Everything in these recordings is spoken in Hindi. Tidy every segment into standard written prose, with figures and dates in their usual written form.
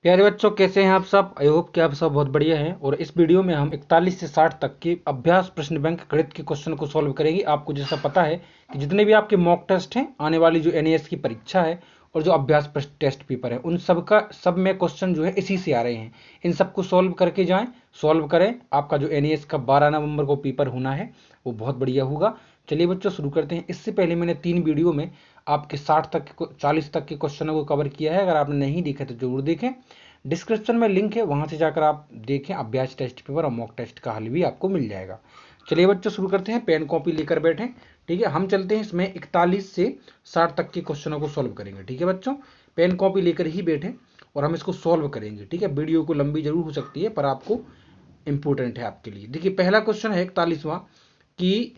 प्यारे बच्चों, कैसे हैं आप सब। आई होप कि आप सब बहुत बढ़िया हैं। और इस वीडियो में हम 41 से 60 तक के अभ्यास प्रश्न बैंक गणित के क्वेश्चन को सॉल्व करेंगे। आपको जैसा पता है कि जितने भी आपके मॉक टेस्ट हैं, आने वाली जो एनएएस की परीक्षा है और जो अभ्यास टेस्ट पेपर है, उन सब में क्वेश्चन जो है इसी से आ रहे हैं। इन सबको सॉल्व करके जाएं, सॉल्व करें। आपका जो एनएएस का 12 नवंबर को पेपर होना है वो बहुत बढ़िया होगा। चलिए बच्चों, शुरू करते हैं। इससे पहले मैंने 3 वीडियो में आपके 40 तक के क्वेश्चनों को कवर किया है। अगर आपने नहीं देखा तो जरूर देखें। डिस्क्रिप्शन में लिंक है, वहां से जाकर आप देखें। अभ्यास टेस्ट पेपर और मॉक टेस्ट का हल भी आपको मिल जाएगा। चलिए बच्चों, शुरू करते हैं। पेन कॉपी लेकर बैठें। ठीक है, हम चलते हैं इसमें 41 से 60 तक के क्वेश्चनों को सॉल्व करेंगे। ठीक है बच्चों, पेन कॉपी लेकर ही बैठें और हम इसको सॉल्व करेंगे। ठीक है, वीडियो को लंबी जरूर हो सकती है पर आपको इंपॉर्टेंट है आपके लिए। देखिए, पहला क्वेश्चन है 41वां कि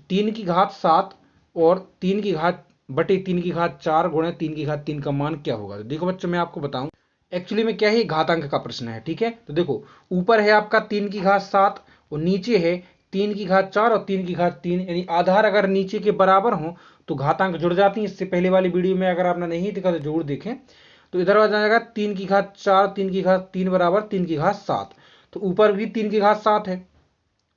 3 की घात 7 और 3 की घात/3 की घात 4 गुणे 3 की घात 3 का मान क्या होगा। तो देखो बच्चों, मैं आपको बताऊं एक्चुअली में क्या है, घातांक का प्रश्न है। ठीक है, तो देखो, ऊपर है आपका 3 की घात 7 और नीचे है 3 की घात 4 और 3 की घात 3, यानी आधार अगर नीचे के बराबर हो तो घातांक जुड़ जाती है। इससे पहले वाली वीडियो में अगर आपने नहीं देखा तो जरूर देखें। तो इधर आ जाएगा 3 की घात 4 3 की घात 3 बराबर 3 की घात 7। तो ऊपर भी 3 की घात 7 है,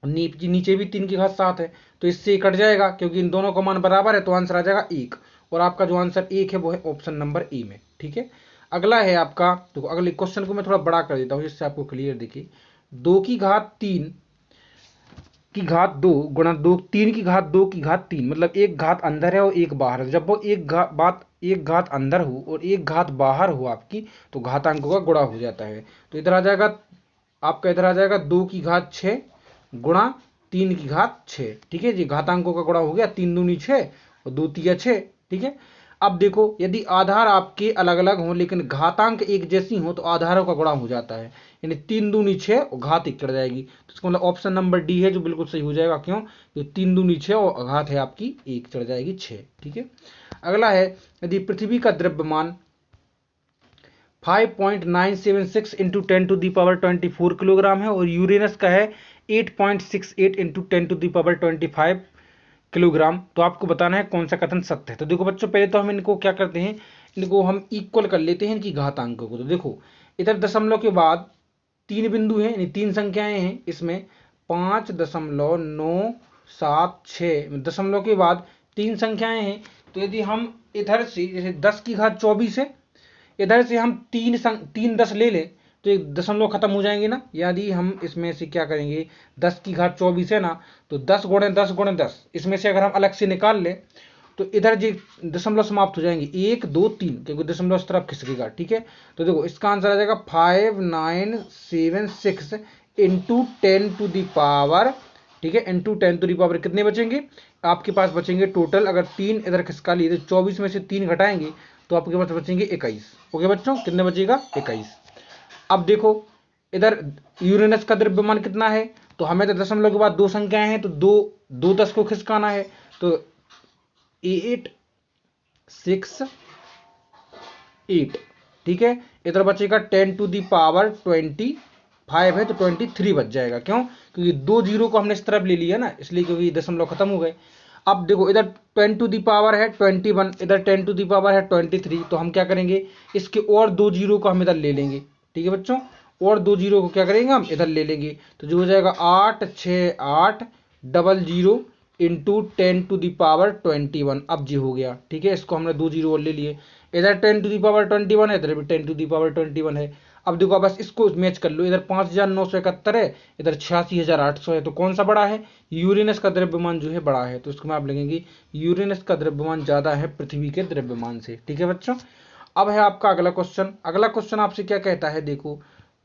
नीचे भी 3 की घात 7 है। तो इससे ये कट जाएगा क्योंकि इन दोनों का मान बराबर है, तो आंसर आ जाएगा 1। और आपका जो आंसर 1 है वो है ऑप्शन नंबर ए में। ठीक है, अगला है आपका। देखो, अगले क्वेश्चन को मैं थोड़ा बड़ा कर देता हूं जिससे आपको क्लियर दिखे। 2 की घात 3 की घात 2 गुणा 3 की घात 2 की घात 3, मतलब एक घात अंदर है और एक बाहर है। जब वो एक घात अंदर हो और एक घात बाहर हो आपकी, तो घातांकों का गुणा हो जाता है। तो इधर आ जाएगा आपका, इधर आ जाएगा 2 की घात 6 गुणा 3 की घात 6। ठीक है जी, घातांकों का गुणा हो गया। 3 दूनी 6 और 2 तिया 6। ठीक है, अब देखो, यदि आधार आपके अलग अलग हों लेकिन घातांक एक जैसी हो तो आधारों का गुणा हो जाता है, यानी 3 दूनी 6 और घात 1 चढ़ जाएगी। तो इसका मतलब ऑप्शन नंबर डी है जो बिल्कुल सही हो जाएगा। क्यों? तो 3 दूनी 6 और घात है आपकी 1 चढ़ जाएगी 6। ठीक है, अगला है, यदि पृथ्वी का द्रव्यमान 5.976 इंटू 10⁻24 किलोग्राम है और यूरेनस का है 8.68 इंटू 10⁻25 किलोग्राम, तो आपको बताना है कौन सा कथन सत्य है। तो देखो बच्चों, पहले तो हम इनको क्या करते हैं, इनको हम इक्वल कर लेते हैं इनकी घातांकों को। तो देखो, इधर दशमलव के बाद 3 बिंदु हैं, यानी 3 संख्याएं हैं इसमें। 5.976 दशमलव के बाद 3 संख्याएं हैं। तो यदि हम इधर से जैसे 10 की घात 24 है, इधर से हम 3 10 ले लें तो एक दशमलव खत्म हो जाएंगे ना। यदि हम इसमें से क्या करेंगे, 10 की घात 24 है ना, तो 10 × 10 × 10 इसमें से अगर हम अलग से निकाल लें तो इधर जी दशमलव समाप्त हो जाएंगे, 1 2 3, क्योंकि दशमलव इस तरफ खिसकेगा। ठीक है, तो देखो इसका आंसर आ जाएगा 5976 इंटू 10⁻। ठीक है, इंटू 10⁻, कितने बचेंगे आपके पास? बचेंगे टोटल, अगर 3 इधर खिसका लिए तो 24 में से 3 घटाएंगे तो आपके पास बचेंगे 21। ओके बच्चों, कितने बचेगा? 21। अब देखो, इधर यूरेनस का द्रव्यमान कितना है, तो हमें तो दशमलव के बाद 2 संख्याएं हैं, तो 2 10 को खिसकाना है। तो 868। ठीक है, इधर बचेगा 10⁻25 है, तो 23 बच जाएगा। क्यों? क्योंकि 2 जीरो को हमने इस तरफ ले लिया ना, इसलिए, क्योंकि दशमलव खत्म हो गए। अब देखो, इधर 10⁻ है 21, इधर 10⁻ है 23, तो हम क्या करेंगे, इसके और 2 जीरो को हम इधर ले लेंगे। ठीक है बच्चों, और 2 जीरो को क्या करेंगे, हम इधर ले लेंगे। तो जो हो जाएगा 86800 इंटू 10⁻21। अब जी हो गया। ठीक है, इसको हमने 2 जीरो और ले लिए। इधर 10⁻21 है, इधर भी 10⁻21 है। अब देखो, बस इसको मैच कर लो। इधर 5971 है, इधर 86,800 है, तो कौन सा बड़ा है? यूरेनस का द्रव्यमान जो है बड़ा है। तो इसको में आप लिखेंगे यूरेनस का द्रव्यमान ज्यादा है पृथ्वी के द्रव्यमान से। ठीक है बच्चों, अब है आपका अगला क्वेश्चन। अगला क्वेश्चन आपसे क्या कहता है, देखो,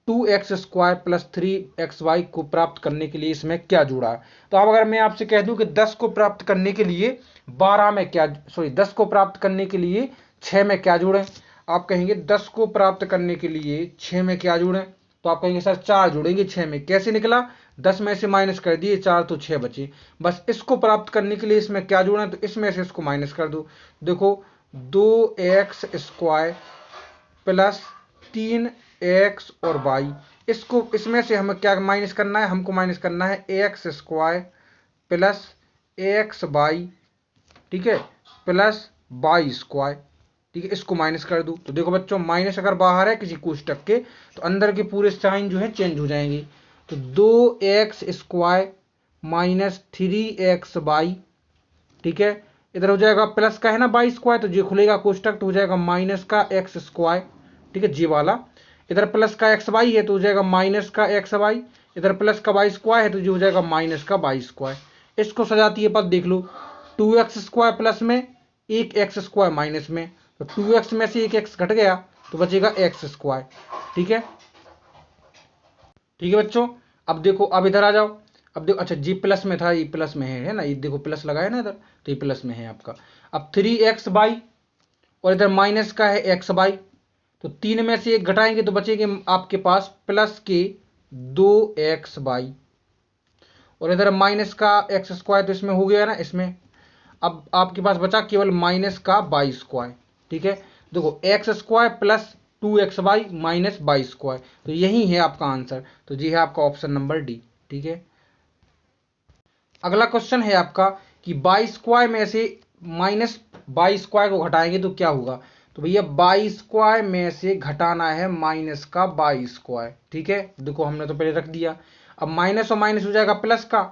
2x² प्लस 3xy को प्राप्त करने के लिए इसमें क्या जुड़ा है। तो अब अगर मैं आपसे कह दूं कि 10 को प्राप्त करने के लिए 12 में क्या, सॉरी 10 को प्राप्त करने के लिए 6 में क्या जोड़ें, आप कहेंगे 10 को प्राप्त करने के लिए 6 में क्या जोड़ें, तो आप कहेंगे सर 4 जोड़ेंगे 6 में। कैसे निकला? 10 में से माइनस कर दिए 4, तो 6 बचे। बस इसको प्राप्त करने के लिए इसमें क्या जोड़ें, तो इसमें से इसको माइनस कर दो। देखो, 2x² प्लस 3x और y, इसको इसमें से हमें क्या माइनस करना है, हमको माइनस करना है x² प्लस xy, ठीक है, प्लस y²। ठीक है, इसको माइनस कर दूं तो देखो बच्चों माइनस अगर बाहर है किसी कोष्टक के तो अंदर के पूरे साइन जो है चेंज हो जाएंगे। तो 2x² माइनस 3x/, ठीक है, इधर हो जाएगा प्लस का है ना y², तो ये खुलेगा कोष्टक तो हो जाएगा माइनस का x², ठीक है, जी वाला। इधर प्लस का xy है तो हो जाएगा माइनस का xy, इधर प्लस का y² है तो जो हो जाएगा माइनस का y²। इसको सजाती है पद देख लो, 2x² प्लस में, एक x² माइनस में, तो 2x में से एक x घट गया तो बचेगा x², ठीक है, ठीक है बच्चों। अब देखो, अब इधर आ जाओ, अब देखो, अच्छा जी प्लस में था, ये प्लस में है ना, ये देखो प्लस लगाया ना इधर, तो ये प्लस में है आपका। अब 3x/, और इधर माइनस का है x/, तो 3 में से एक घटाएंगे तो बचेंगे आपके पास प्लस के 2x/, और इधर माइनस का x², तो इसमें हो गया ना, इसमें अब आपके पास बचा केवल माइनस का y², ठीक है। देखो x² plus 2x/, minus y², तो यही है आपका आंसर, तो जी है आपका ऑप्शन नंबर डी, ठीक है। अगला क्वेश्चन है आपका कि y² में से माइनस y² को घटाएंगे तो क्या होगा, तो भैया y² में से घटाना है माइनस का y², ठीक है। देखो हमने तो पहले रख दिया, अब माइनस और माइनस हो जाएगा प्लस का,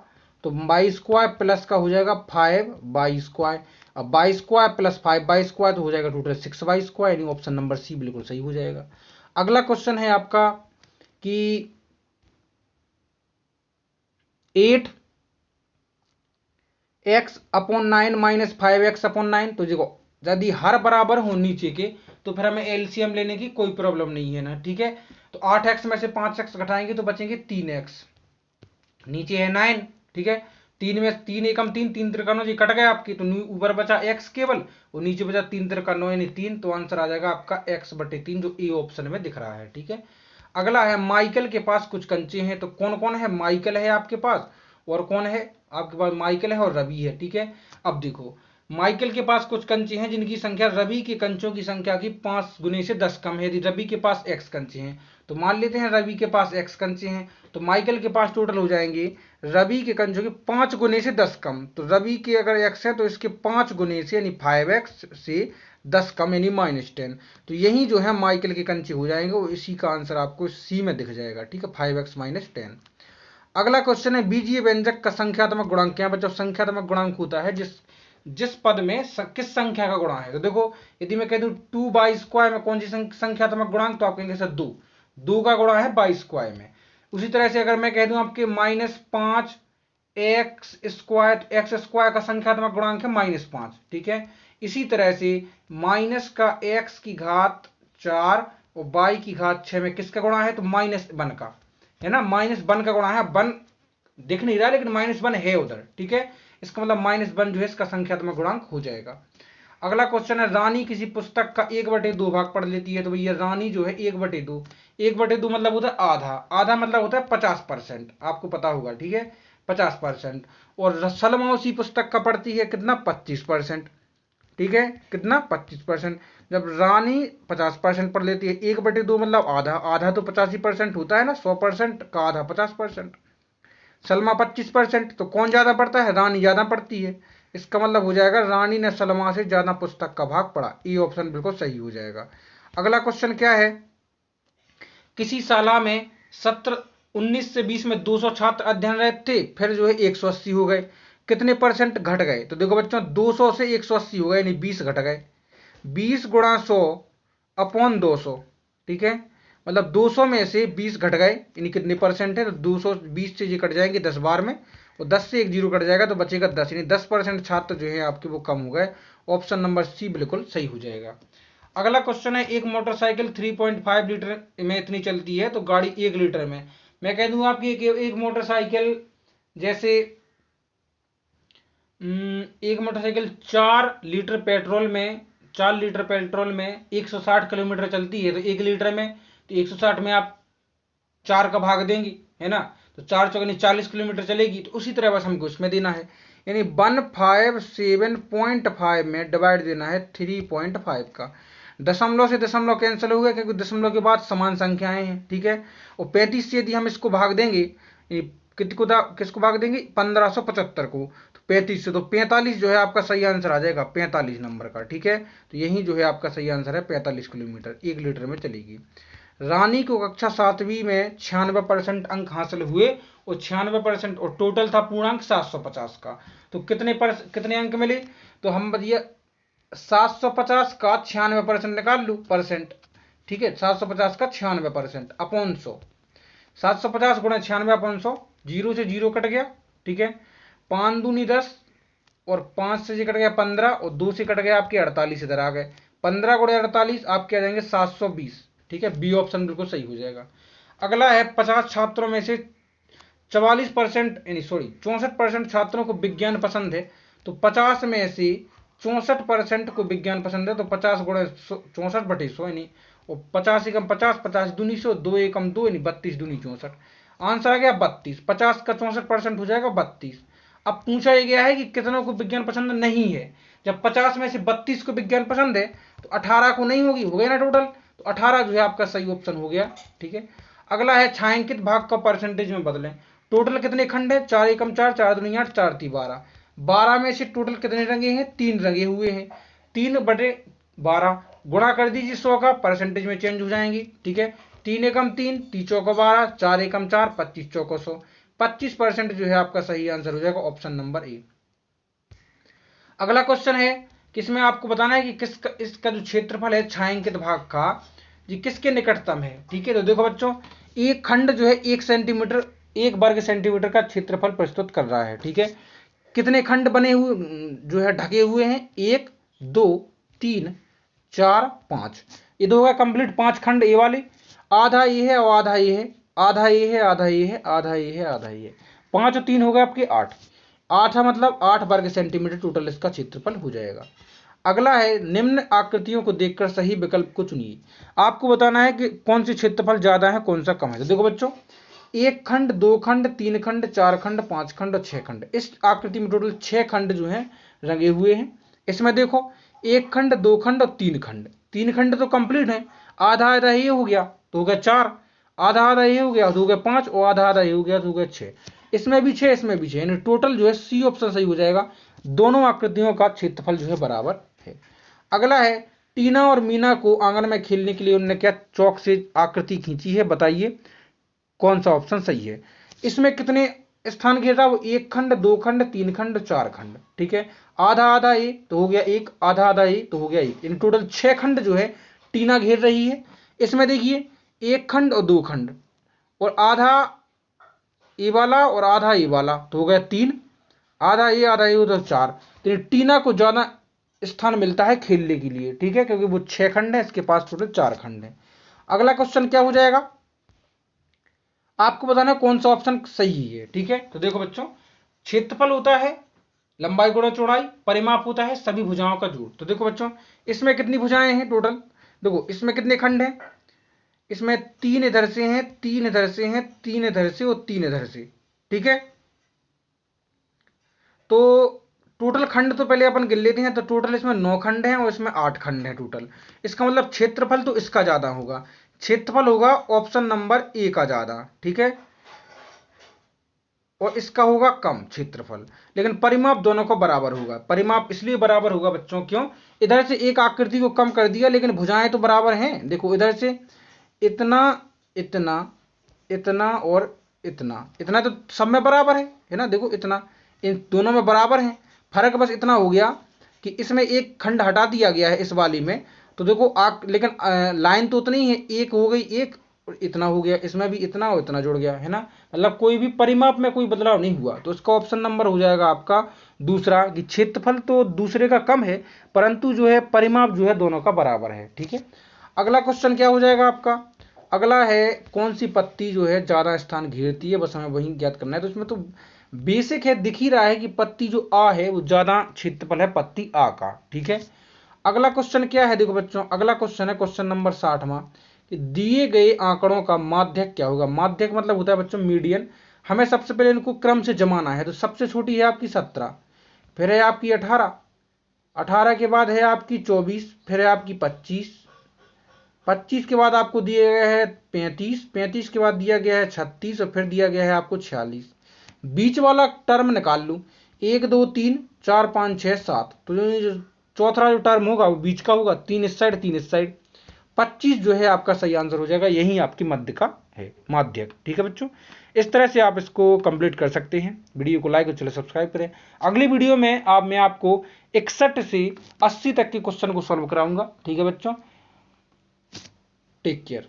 तो y² प्लस का हो जाएगा 5y², अब y² प्लस 5y² तो हो जाएगा टोटल 6y², यानी ऑप्शन नंबर सी बिल्कुल सही हो जाएगा। अगला क्वेश्चन है आपका कि 8x/9 माइनस 5x/9, तो देखो यदि हर बराबर हो नीचे के तो फिर हमें एलसीएम लेने की कोई प्रॉब्लम नहीं है ना, ठीक है। तो 8x में से 5x घटाएंगे तो बचेंगे 3x, नीचे है 9, ठीक है, 3 में 3 एकम 3, 3 त्रिका 9, ये कट गया आपकी, तो ऊपर बचा x केवल और नीचे बचा 3 त्रिका 9 यानी 3, तो आंसर आ जाएगा आपका x/3 जो ए ऑप्शन में दिख रहा है, ठीक है। अगला है माइकल के पास कुछ कंचे हैं, तो कौन कौन है, माइकल है आपके पास और कौन है आपके पास, माइकल है और रवि है, ठीक है। अब देखो माइकल के पास कुछ कंचे हैं जिनकी संख्या रवि के कंचों की संख्या की 5 गुने से 10 कम है। यदि रवि के पास x कंचे हैं तो मान लेते हैं रवि के पास x कंचे हैं, तो माइकल के पास टोटल हो जाएंगे रवि के कंचों के 5 गुने से 10 कम, तो रवि के अगर x है तो इसके 5 गुने से यानी 5x से 10 कम यानी -10, तो यही जो है माइकल के कंचे हो जाएंगे और इसी का आंसर आपको सी में दिख जाएगा, ठीक है, 5x - 10। अगला क्वेश्चन है बीजीय व्यंजक का संख्यात्मक गुणांक क्या बच्चों, संख्यात्मक गुणांक होता है जिस पद में किस संख्या का गुणा है। तो देखो यदि मैं कह दूं 2y² में कौन सी संख्यात्मक गुणांक, तो आप कहेंगे सर 2 का गुणा है y² में। उसी तरह से अगर मैं कह दूं आपके -5x², x² का संख्यात्मक गुणांक है -5, ठीक है। इसी तरह से माइनस का x⁴ और y⁴ में किसका गुणा है, तो -1 का है ना, -1 का गुणा है, 1 दिख नहीं रहा लेकिन -1 है उधर, ठीक है, इसका मतलब -1 जो है इसका संख्यात्मक गुणांक हो जाएगा। अगला क्वेश्चन है रानी किसी पुस्तक का 1/2 भाग पढ़ लेती है, तो भैया रानी जो है 1/2, 1/2 मतलब होता है आधा, आधा मतलब होता है 50%, आपको पता होगा, ठीक है, 50%। और सलमा उसी पुस्तक का पढ़ती है कितना, 25%, ठीक है, कितना 25%। जब रानी 50% पढ़ लेती है, 1/2 मतलब आधा, आधा तो 85% होता है ना, 100% का आधा 50%, सलमा 25%, तो कौन ज्यादा पढ़ता है, रानी ज्यादा पढ़ती है, इसका मतलब हो जाएगा रानी ने सलमा से ज्यादा पुस्तक का भाग पढ़ा, ये ऑप्शन बिल्कुल सही हो जाएगा। अगला क्वेश्चन क्या है, किसी शाला में सत्र 19 से 20 में 200 छात्र अध्ययनरत थे, फिर जो है 180 हो गए, कितने % घट गए, तो देखो बच्चों 200 से 180 हो गए यानी 20 घट गए, 20 गुणा 100 अपॉन 200, ठीक है, मतलब 200 में से 20 घट गए यानी कितने % है, तो 220 से ये कट जाएंगे 10 बार में, और 10 से एक जीरो कट जाएगा तो बचेगा 10, यानी 10% छात्र जो है आपके वो कम हो गए, ऑप्शन नंबर सी बिल्कुल सही हो जाएगा। अगला क्वेश्चन है एक मोटरसाइकिल 3.5 लीटर में इतनी चलती है तो गाड़ी 1 लीटर में, मैं कह दूं आपकी एक मोटरसाइकिल जैसे एक मोटरसाइकिल 4 लीटर पेट्रोल में 160 किलोमीटर चलती है, तो 1 लीटर में तो 160 में आप 4 का भाग देंगे, है ना, तो 4 चौके 40 किलोमीटर चलेगी, तो उसी तरह बस हमको इसमें देना है, यानी 157.5 में डिवाइड देना है 3.5 का। दशमलव से दशमलव कैंसिल हो गया क्योंकि दशमलव के बाद समान संख्याएं हैं, ठीक है, और 35 से यदि हम इसको भाग देंगे, किसको भाग देंगे 1575 को, तो 35 से, तो 45 जो है आपका सही आंसर आ जाएगा, 45 नंबर का। ठीक है, तो यही जो है आपका सही आंसर है, 45 किलोमीटर 1 लीटर में चलेगी। रानी को कक्षा 7वीं में 96% अंक हासिल हुए, और 96% और टोटल था पूर्णांक 750 का, तो कितने अंक मिले, तो हम बताइए 750 का 96% निकाल लूँ परसेंट। ठीक है, 750 का 96% अपॉन 100, 750 गुणा 96 अपॉन 100, 0 से 0 कट गया। ठीक है, 5 दूनी 10, और 5 से कट गया 15, और 2 से कट गया आपके 48 इधर आ गए, 15 गुणे 48 आपके आ जाएंगे 720। ठीक है, बी ऑप्शन बिल्कुल सही हो जाएगा। अगला है 50 छात्रों में से 44% यानी सॉरी 64% छात्रों को विज्ञान पसंद है, तो 50 में से 64% को विज्ञान पसंद है, तो 50 गुणे 64 बटे 100 यानी, और 50 एकम 50, 50 दूनी 100, 2 एकम 2 यानी 32 दूनी 64, आंसर आ गया 32। 50 का 64% हो जाएगा 32। अब पूछा यह गया है कि कितनों को विज्ञान पसंद नहीं है। जब 50 में से 32 को विज्ञान पसंद है, तो 18 को नहीं होगी, हो गया ना टोटल, तो 18 जो है आपका सही ऑप्शन हो गया। ठीक है, अगला है छायांकित भाग का परसेंटेज में बदलें। टोटल कितने खंड है, 4 एकम 4, 4 दूनी 8, 4 ती 12, 12 में से टोटल कितने रंगे हैं, 3 रंगे हुए हैं, 3 बटे 12 गुणा कर दीजिए 100 का, परसेंटेज में चेंज हो जाएंगी। ठीक है, 3 एकम 3, 3 चौको 12, 4 एकम 4, 25 चौको 100, 25% जो है आपका सही आंसर हो जाएगा ऑप्शन नंबर ए। अगला क्वेश्चन है कि इसमें आपको बताना है कि इसका जो क्षेत्रफल है छायांकित भाग का, जी किसके निकटतम है। ठीक है, तो देखो बच्चों, एक खंड जो है 1 सेंटीमीटर 1 वर्ग सेंटीमीटर का क्षेत्रफल प्रस्तुत कर रहा है। ठीक है, कितने खंड बने हुए जो है ढके हुए हैं, 1 2 3 4 5, ये तो होगा कंप्लीट 5 खंड ए वाले, आधा ये है और आधा ये है, आधा ये है, आधा ये है, आधा ये है, आधा ये है, 5 और 3 हो गए आपके 8, 8 मतलब 8 वर्ग सेंटीमीटर टोटल इसका क्षेत्रफल हो जाएगा। अगला है निम्न आकृतियों को देखकर सही विकल्प को चुनिए। आपको बताना है कि कौन सी क्षेत्रफल ज्यादा है कौन सा कम है। तो देखो बच्चों, 1 खंड 2 खंड 3 खंड 4 खंड 5 खंड और 6 खंड, इस आकृति में टोटल 6 खंड जो है रंगे हुए हैं। इसमें देखो 1 खंड 2 खंड और 3 खंड, 3 खंड तो कंप्लीट है, आधा आधा ये हो गया तो हो गया 4, आधा आधा ये हो गया तो हो गया 5, और आधा आधा ये हो गया तो हो गया 6, इसमें भी 6 इसमें भी 6, यानी टोटल जो है सी ऑप्शन सही हो जाएगा, दोनों आकृतियों का क्षेत्रफल जो है बराबर है। अगला है टीना और मीना को आंगन में खेलने के लिए उन्होंने क्या चौक से आकृति खींची है, बताइए कौन सा ऑप्शन सही है। इसमें कितने स्थान घेर रहा है वो, 1 खंड 2 खंड 3 खंड 4 खंड। ठीक है, आधा आधा ए तो हो गया 1, आधा आधा ए तो हो गया 1, इन टोटल 6 खंड जो है टीना घेर रही है। इसमें देखिए 1 खंड और 2 खंड, और आधा ए वाला और आधा ए वाला तो हो गया 3, आधा ए उधर 4, तो टीना को ज्यादा स्थान मिलता है खेलने के लिए। ठीक है, क्योंकि वो 6 खंड है, इसके पास टोटल 4 खंड है। अगला क्वेश्चन क्या हो जाएगा, आपको बताना कौन सा ऑप्शन सही है। ठीक है, तो देखो बच्चों, क्षेत्रफल होता है लंबाई गुणा चौड़ाई, परिमाप होता है सभी भुजाओं का जोड़। तो देखो बच्चों, इसमें कितनी भुजाएं हैं टोटल, देखो इसमें कितने खंड हैं, इसमें 3 इधर से हैं, 3 इधर से हैं, 3 इधर से और 3 इधर से। ठीक है, तो टोटल खंड तो पहले अपन गिन लेते हैं, तो टोटल इसमें 9 खंड हैं और इसमें 8 खंड हैं टोटल। इसका मतलब क्षेत्रफल तो इसका ज्यादा होगा, क्षेत्रफल होगा ऑप्शन नंबर ए का ज्यादा। ठीक है, और इसका होगा कम क्षेत्रफल, लेकिन परिमाप दोनों को बराबर होगा। परिमाप इसलिए बराबर होगा बच्चों, क्यों, इधर से एक आकृति को कम कर दिया लेकिन भुजाएं तो बराबर हैं। देखो इधर से इतना इतना इतना और इतना इतना तो सब में बराबर है ना, देखो इतना इन दोनों में बराबर है, फर्क बस इतना हो गया कि इसमें एक खंड हटा दिया गया है इस वाली में, तो देखो लेकिन लाइन तो उतनी ही है, एक हो गई एक और इतना हो गया, इसमें भी इतना और इतना जुड़ गया है ना, मतलब कोई भी परिमाप में कोई बदलाव नहीं हुआ। तो इसका ऑप्शन नंबर हो जाएगा आपका दूसरा, कि क्षेत्रफल तो दूसरे का कम है परंतु जो है परिमाप जो है दोनों का बराबर है। ठीक है, अगला क्वेश्चन क्या हो जाएगा आपका, अगला है कौन सी पत्ती जो है ज्यादा स्थान घेरती है, बस हमें वही ज्ञात करना है। तो इसमें तो बेसिक है, दिख ही रहा है कि पत्ती जो आ है वो ज्यादा क्षेत्रफल है पत्ती आ का। ठीक है, अगला क्वेश्चन क्या है, देखो बच्चों अगला क्वेश्चन है क्वेश्चन नंबर 60वां, कि दिए गए आंकड़ों का माध्यक क्या होगा। माध्यक मतलब होता है बच्चों मीडियन, हमें सबसे पहले इनको क्रम से जमाना है। तो सबसे छोटी है आपकी 17, फिर है आपकी 18, 18 के बाद है आपकी 24, फिर है आपकी 25, 25 के बाद आपको दिया गया है 35, 35 के बाद दिया गया है 36 और फिर दिया गया है आपको 46। बीच वाला टर्म निकाल लूं, 1 2 3 4 5 6 7, तो जो चौथा जो टर्म होगा वो बीच का होगा, 3 इस साइड 3 इस साइड, 25 जो है आपका सही आंसर हो जाएगा। यही आपकी मध्य का है, माध्यक। ठीक है बच्चों, इस तरह से आप इसको कंप्लीट कर सकते हैं। वीडियो को लाइक और चलो सब्सक्राइब करें। अगली वीडियो में मैं आपको 61 से 80 तक के क्वेश्चन को सॉल्व कराऊंगा। ठीक है बच्चों, टेक केयर।